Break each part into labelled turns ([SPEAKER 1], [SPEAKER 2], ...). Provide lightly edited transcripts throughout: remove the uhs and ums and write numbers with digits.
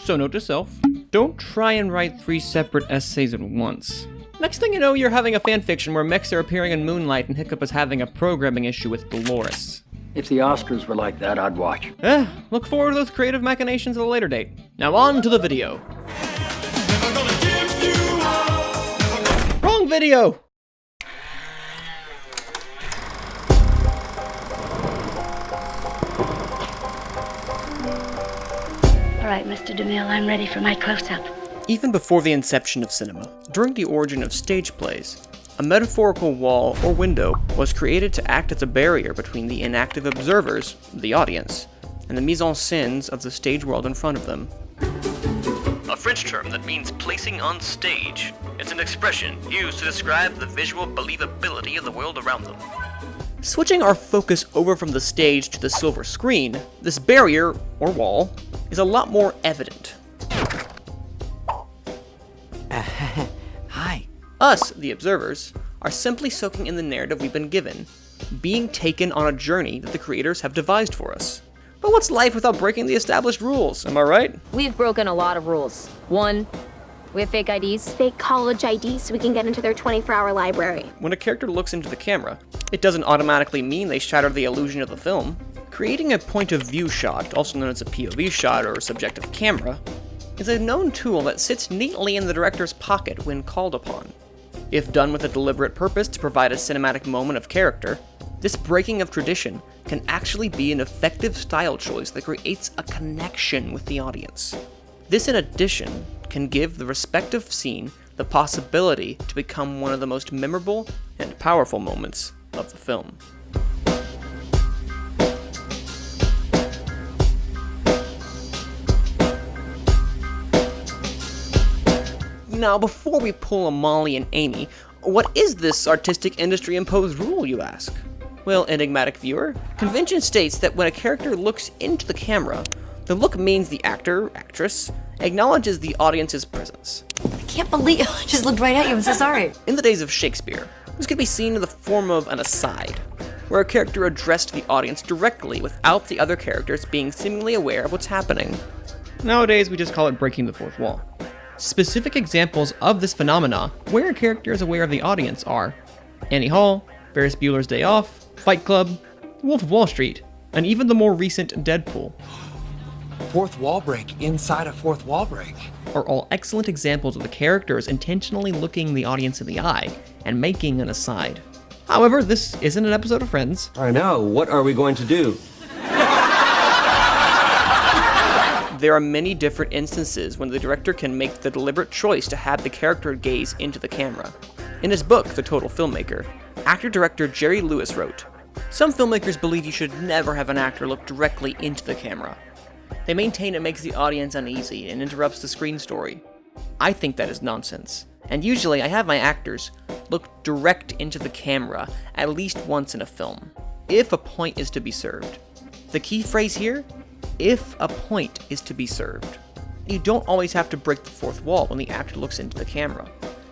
[SPEAKER 1] So note to self, don't try and write 3 separate essays at once. Next thing you know, you're having a fanfiction where mechs are appearing in Moonlight and Hiccup is having a programming issue with Dolores.
[SPEAKER 2] If the Oscars were like that, I'd watch.
[SPEAKER 1] Look forward to those creative machinations at a later date. Now on to the video. Wrong video!
[SPEAKER 3] All right, Mr. DeMille, I'm ready for my close-up.
[SPEAKER 1] Even before the inception of cinema, during the origin of stage plays, a metaphorical wall or window was created to act as a barrier between the inactive observers, the audience, and the mise-en-scènes of the stage world in front of them. A French term that means placing on stage. It's an expression used to describe the visual believability of the world around them. Switching our focus over from the stage to the silver screen, this barrier, or wall, is a lot more evident.
[SPEAKER 4] Hi.
[SPEAKER 1] Us, the observers, are simply soaking in the narrative we've been given, being taken on a journey that the creators have devised for us. But what's life without breaking the established rules, am I right?
[SPEAKER 5] We've broken a lot of rules. 1, we have fake IDs.
[SPEAKER 6] Fake college IDs so we can get into their 24-hour library.
[SPEAKER 1] When a character looks into the camera, it doesn't automatically mean they shatter the illusion of the film. Creating a point of view shot, also known as a POV shot or subjective camera, is a known tool that sits neatly in the director's pocket when called upon. If done with a deliberate purpose to provide a cinematic moment of character, this breaking of tradition can actually be an effective style choice that creates a connection with the audience. This, in addition, can give the respective scene the possibility to become one of the most memorable and powerful moments of the film. Now, before we pull a Molly and Amy, what is this artistic industry-imposed rule, you ask? Well, enigmatic viewer, convention states that when a character looks into the camera, the look means the actor, actress, acknowledges the audience's presence.
[SPEAKER 7] I can't believe I just looked right at you. I'm so sorry.
[SPEAKER 1] In the days of Shakespeare, this could be seen in the form of an aside, where a character addressed the audience directly without the other characters being seemingly aware of what's happening. Nowadays, we just call it breaking the fourth wall. Specific examples of this phenomena, where a character is aware of the audience, are Annie Hall, Ferris Bueller's Day Off, Fight Club, Wolf of Wall Street, and even the more recent Deadpool.
[SPEAKER 4] Fourth wall break inside a fourth wall break.
[SPEAKER 1] Are all excellent examples of the characters intentionally looking the audience in the eye and making an aside. However, this isn't an episode of Friends.
[SPEAKER 8] I know. What are we going to do?
[SPEAKER 1] There are many different instances when the director can make the deliberate choice to have the character gaze into the camera. In his book, The Total Filmmaker, actor-director Jerry Lewis wrote, "Some filmmakers believe you should never have an actor look directly into the camera. They maintain it makes the audience uneasy and interrupts the screen story. I think that is nonsense, and usually I have my actors look direct into the camera at least once in a film, if a point is to be served." The key phrase here, if a point is to be served. You don't always have to break the fourth wall when the actor looks into the camera.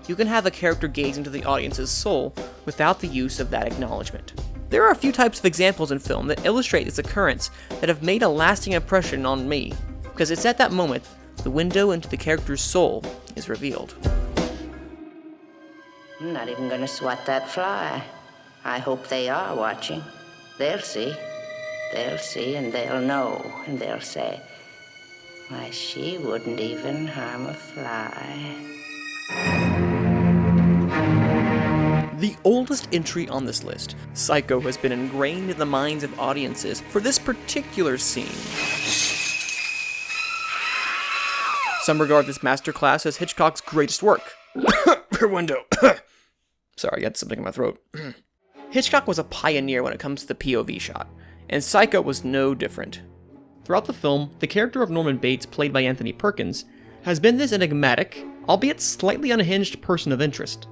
[SPEAKER 1] You can have a character gaze into the audience's soul without the use of that acknowledgement. There are a few types of examples in film that illustrate this occurrence that have made a lasting impression on me, because it's at that moment the window into the character's soul is revealed.
[SPEAKER 9] I'm not even gonna swat that fly. I hope they are watching. They'll see. They'll see and they'll know, and they'll say, why, she wouldn't even harm a fly.
[SPEAKER 1] The oldest entry on this list, Psycho, has been ingrained in the minds of audiences for this particular scene. Some regard this masterclass as Hitchcock's greatest work. Per window. Sorry, I had something in my throat. Hitchcock was a pioneer when it comes to the POV shot, and Psycho was no different. Throughout the film, the character of Norman Bates, played by Anthony Perkins, has been this enigmatic, albeit slightly unhinged person of interest.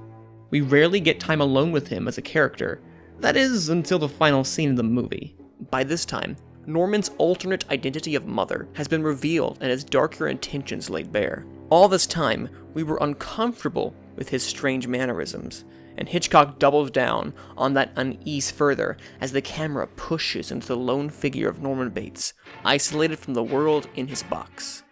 [SPEAKER 1] We rarely get time alone with him as a character, that is, until the final scene of the movie. By this time, Norman's alternate identity of mother has been revealed and his darker intentions laid bare. All this time, we were uncomfortable with his strange mannerisms, and Hitchcock doubles down on that unease further as the camera pushes into the lone figure of Norman Bates, isolated from the world in his box.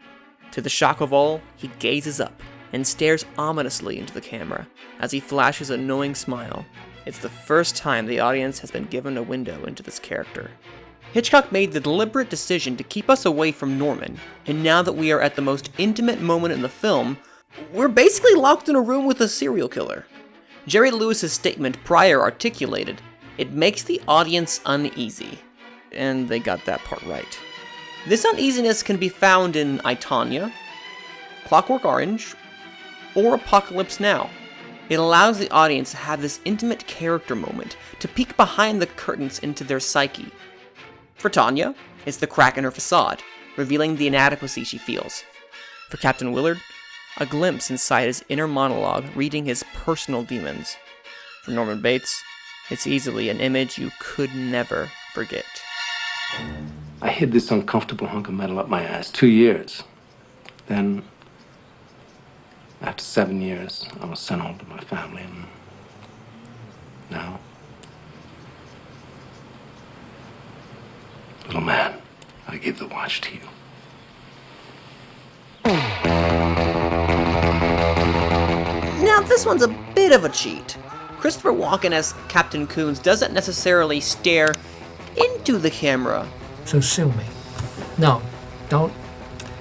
[SPEAKER 1] To the shock of all, he gazes up and stares ominously into the camera as he flashes a knowing smile. It's the first time the audience has been given a window into this character. Hitchcock made the deliberate decision to keep us away from Norman, and now that we are at the most intimate moment in the film, we're basically locked in a room with a serial killer. Jerry Lewis's statement prior articulated, it makes the audience uneasy. And they got that part right. This uneasiness can be found in I, Tonya, Clockwork Orange, or Apocalypse Now. It allows the audience to have this intimate character moment, to peek behind the curtains into their psyche. For Tonya, it's the crack in her facade, revealing the inadequacy she feels. For Captain Willard, a glimpse inside his inner monologue reading his personal demons. For Norman Bates, it's easily an image you could never forget.
[SPEAKER 10] I hid this uncomfortable hunk of metal up my ass 2 years. Then, after 7 years, I was sent home to my family, and now, little man, I give the watch to you.
[SPEAKER 1] Now, this one's a bit of a cheat. Christopher Walken as Captain Coons doesn't necessarily stare into the camera.
[SPEAKER 4] So sue me. No, don't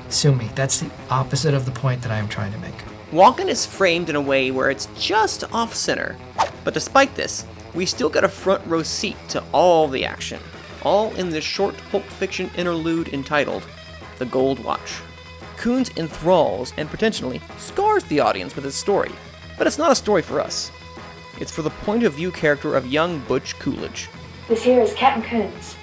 [SPEAKER 4] sue me. That's the opposite of the point that I am trying to make.
[SPEAKER 1] Walken is framed in a way where it's just off-center. But despite this, we still get a front row seat to all the action. All in this short Pulp Fiction interlude entitled The Gold Watch. Coons enthralls and potentially scars the audience with his story. But it's not a story for us. It's for the point of view character of young Butch Coolidge.
[SPEAKER 3] This here is Captain Coons.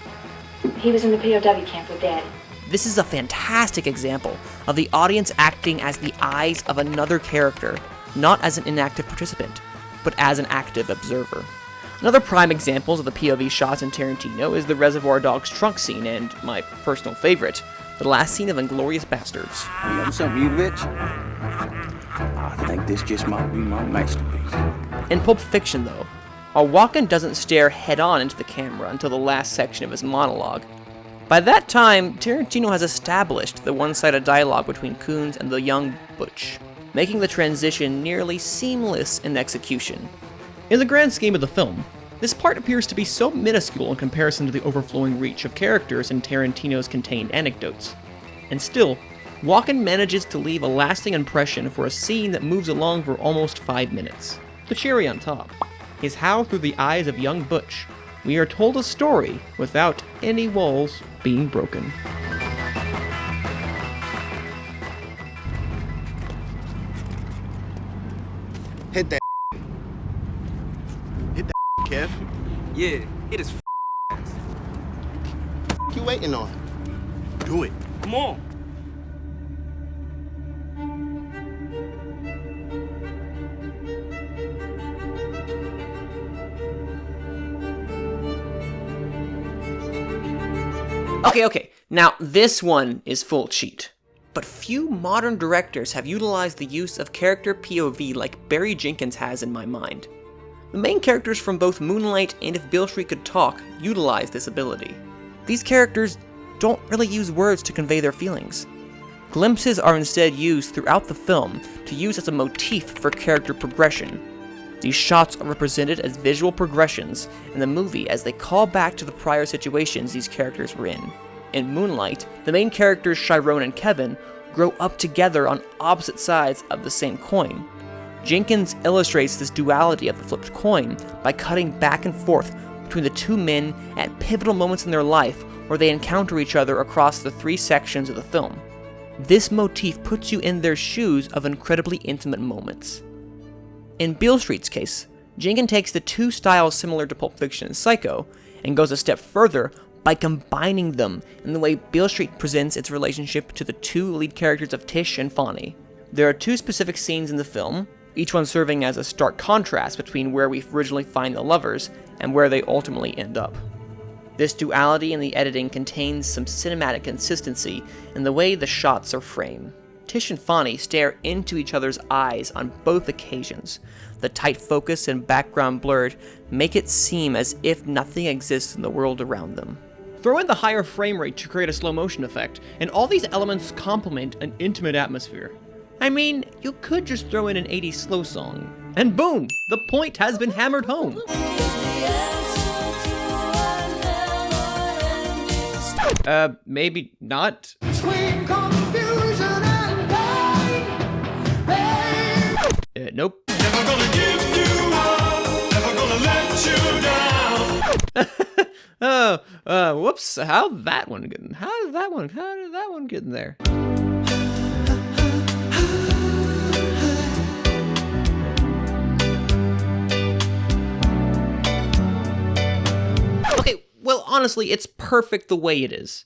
[SPEAKER 3] He was in the POW camp with Daddy.
[SPEAKER 1] This is a fantastic example of the audience acting as the eyes of another character, not as an inactive participant, but as an active observer. Another prime example of the POV shots in Tarantino is the Reservoir Dogs trunk scene and, my personal favorite, the last scene of Inglourious Basterds.
[SPEAKER 11] You know something, you bitch? I think this just might be my masterpiece.
[SPEAKER 1] In Pulp Fiction, though, while Walken doesn't stare head-on into the camera until the last section of his monologue, by that time, Tarantino has established the one-sided dialogue between Coons and the young Butch, making the transition nearly seamless in execution. In the grand scheme of the film, this part appears to be so minuscule in comparison to the overflowing reach of characters in Tarantino's contained anecdotes. And still, Walken manages to leave a lasting impression for a scene that moves along for almost 5 minutes. The cherry on top is how, through the eyes of young Butch, we are told a story without any walls being broken.
[SPEAKER 11] Hit that. Hit that, Kev. Yeah, it is fast. You waiting on? Do it. Come on.
[SPEAKER 1] Okay, now this one is full cheat. But few modern directors have utilized the use of character POV like Barry Jenkins has in my mind. The main characters from both Moonlight and If Beale Street Could Talk utilize this ability. These characters don't really use words to convey their feelings. Glimpses are instead used throughout the film to use as a motif for character progression. These shots are represented as visual progressions in the movie as they call back to the prior situations these characters were in. In Moonlight, the main characters Chiron and Kevin grow up together on opposite sides of the same coin. Jenkins illustrates this duality of the flipped coin by cutting back and forth between the two men at pivotal moments in their life where they encounter each other across the 3 sections of the film. This motif puts you in their shoes of incredibly intimate moments. In Beale Street's case, Jenkins takes the two styles similar to Pulp Fiction and Psycho and goes a step further by combining them in the way Beale Street presents its relationship to the two lead characters of Tish and Fonny. There are 2 specific scenes in the film, each one serving as a stark contrast between where we originally find the lovers and where they ultimately end up. This duality in the editing contains some cinematic consistency in the way the shots are framed. Tish and Fonny stare into each other's eyes on both occasions. The tight focus and background blurred make it seem as if nothing exists in the world around them. Throw in the higher frame rate to create a slow motion effect, and all these elements complement an intimate atmosphere. I mean, you could just throw in an 80s slow song, and boom, the point has been hammered home. Maybe not. Nope. Never gonna give you up, never gonna let you down. Whoops, how did that one get in there? Okay, well, honestly, it's perfect the way it is.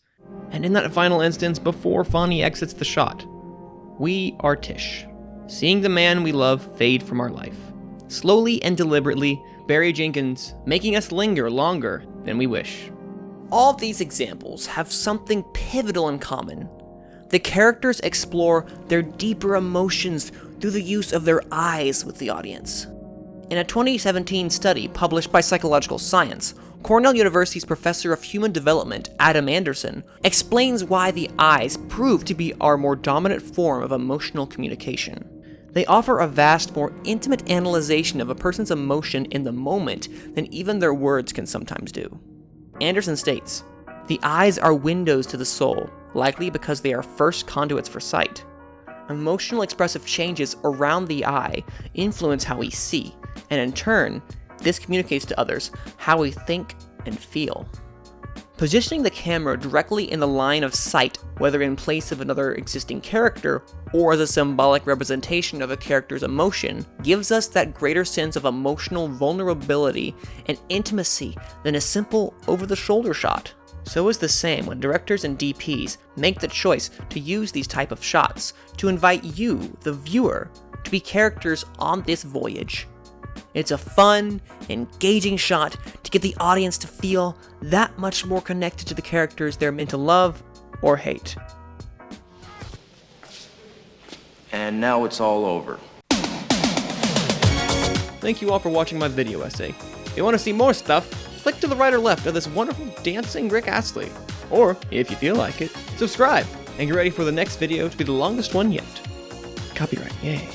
[SPEAKER 1] And in that final instance, before Fonny exits the shot, we are Tish, seeing the man we love fade from our life. Slowly and deliberately, Barry Jenkins making us linger longer than we wish. All these examples have something pivotal in common. The characters explore their deeper emotions through the use of their eyes with the audience. In a 2017 study published by Psychological Science, Cornell University's professor of human development, Adam Anderson, explains why the eyes prove to be our more dominant form of emotional communication. They offer a vast, more intimate analyzation of a person's emotion in the moment than even their words can sometimes do. Anderson states, "The eyes are windows to the soul, likely because they are first conduits for sight. Emotional expressive changes around the eye influence how we see, and in turn, this communicates to others how we think and feel." Positioning the camera directly in the line of sight, whether in place of another existing character or as a symbolic representation of a character's emotion, gives us that greater sense of emotional vulnerability and intimacy than a simple over-the-shoulder shot. So is the same when directors and DPs make the choice to use these type of shots to invite you, the viewer, to be characters on this voyage. It's a fun, engaging shot to get the audience to feel that much more connected to the characters they're meant to love or hate.
[SPEAKER 8] And now it's all over.
[SPEAKER 1] Thank you all for watching my video essay. If you want to see more stuff, click to the right or left of this wonderful dancing Rick Astley. Or, if you feel like it, subscribe and get ready for the next video to be the longest one yet. Copyright, yay.